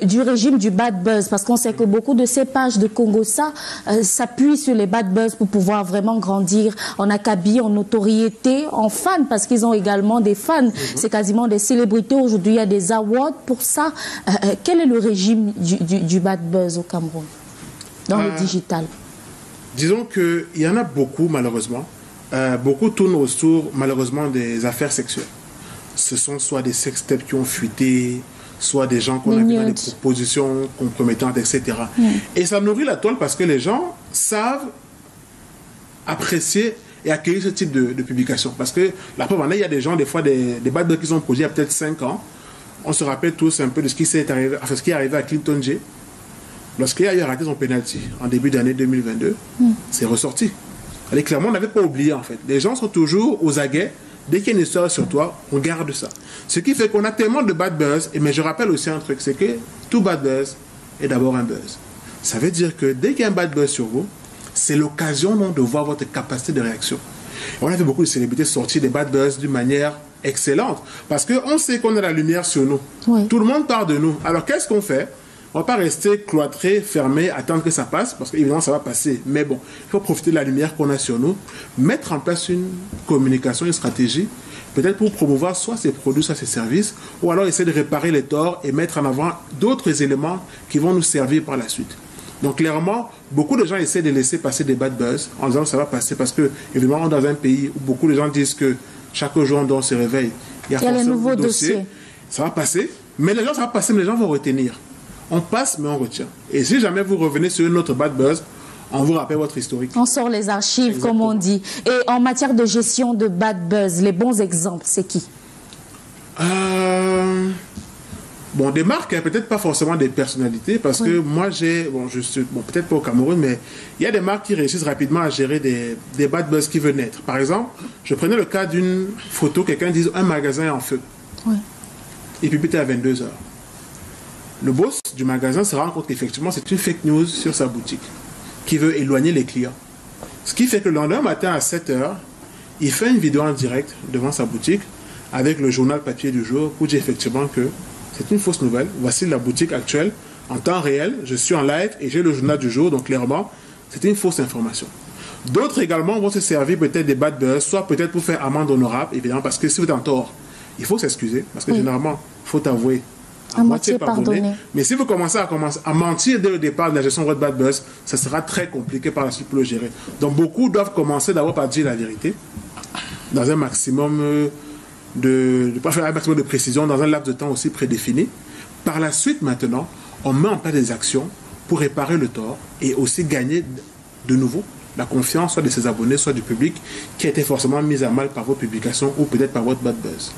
du régime du bad buzz? Parce qu'on sait que beaucoup de ces pages de Congossa s'appuient sur les bad buzz pour pouvoir vraiment grandir en acabit, en notoriété, en fans, parce qu'ils ont également des fans. C'est quasiment des célébrités. Aujourd'hui, il y a des awards pour ça. Quel est le régime du bad buzz au Cameroun, dans le digital? Disons qu'il y en a beaucoup, malheureusement. Beaucoup tournent autour, malheureusement, des affaires sexuelles. Ce sont soit des sextapes qui ont fuité, soit des gens qu'on a vu dans des propositions compromettantes, etc. Et ça nourrit la toile parce que les gens savent apprécier et accueillir ce type de publication. Parce que la preuve en est, il y a des gens, des fois, des bad buzz qui sont produits il y a peut-être 5 ans. On se rappelle tous un peu de ce qui est arrivé à Clinton J. Lorsqu'il a eu raté son penalty en début d'année 2022, c'est ressorti. Allez, clairement, on n'avait pas oublié, en fait. Les gens sont toujours aux aguets. Dès qu'il y a une histoire sur toi, on garde ça. Ce qui fait qu'on a tellement de bad buzz. Mais je rappelle aussi un truc, c'est que tout bad buzz est d'abord un buzz. Ça veut dire que dès qu'il y a un bad buzz sur vous, c'est l'occasion de voir votre capacité de réaction. Et on a vu beaucoup de célébrités sortir des bad buzz d'une manière excellente. Parce qu'on sait qu'on a la lumière sur nous. Oui. Tout le monde parle de nous. Alors qu'est-ce qu'on fait? On ne va pas rester cloîtré, fermé, attendre que ça passe, parce qu'évidemment, ça va passer. Mais bon, il faut profiter de la lumière qu'on a sur nous, mettre en place une communication, une stratégie, peut-être pour promouvoir soit ses produits, soit ses services, ou alors essayer de réparer les torts et mettre en avant d'autres éléments qui vont nous servir par la suite. Donc clairement, beaucoup de gens essaient de laisser passer des bad buzz en disant que ça va passer, parce que, évidemment, on est dans un pays où beaucoup de gens disent que chaque jour on se réveille, il y a forcément un nouveau dossier. Ça va passer, mais les gens, ça va passer, mais les gens vont retenir. On passe, mais on retient. Et si jamais vous revenez sur une autre bad buzz, on vous rappelle votre historique. On sort les archives, exactement, comme on dit. Et en matière de gestion de bad buzz, les bons exemples, c'est qui? Bon, des marques, hein, peut-être pas forcément des personnalités, parce que moi, peut-être pas au Cameroun, mais il y a des marques qui réussissent rapidement à gérer des bad buzz qui veulent naître. Par exemple, je prenais le cas d'une photo, quelqu'un dit un magasin est en feu. Et puis peut-être à 22 h. Le boss du magasin se rend compte qu'effectivement, c'est une fake news sur sa boutique qui veut éloigner les clients. Ce qui fait que le lendemain matin à 7 h, il fait une vidéo en direct devant sa boutique avec le journal papier du jour pour dire effectivement que c'est une fausse nouvelle. Voici la boutique actuelle en temps réel. Je suis en live et j'ai le journal du jour. Donc clairement, c'est une fausse information. D'autres également vont se servir peut-être des bad buzz, soit peut-être pour faire amende honorable, évidemment, parce que si vous êtes en tort, il faut s'excuser. Parce que généralement, il faut avouer. À moitié pardonner. Mais si vous commencez à mentir dès le départ de la gestion de votre bad buzz, ça sera très compliqué par la suite pour le gérer. Donc beaucoup doivent commencer d'abord par dire la vérité, dans un maximum pas faire un maximum de précision, dans un laps de temps aussi prédéfini. Par la suite, maintenant, on met en place des actions pour réparer le tort et aussi gagner de nouveau la confiance soit de ses abonnés, soit du public, qui a été forcément mise à mal par vos publications ou peut-être par votre bad buzz.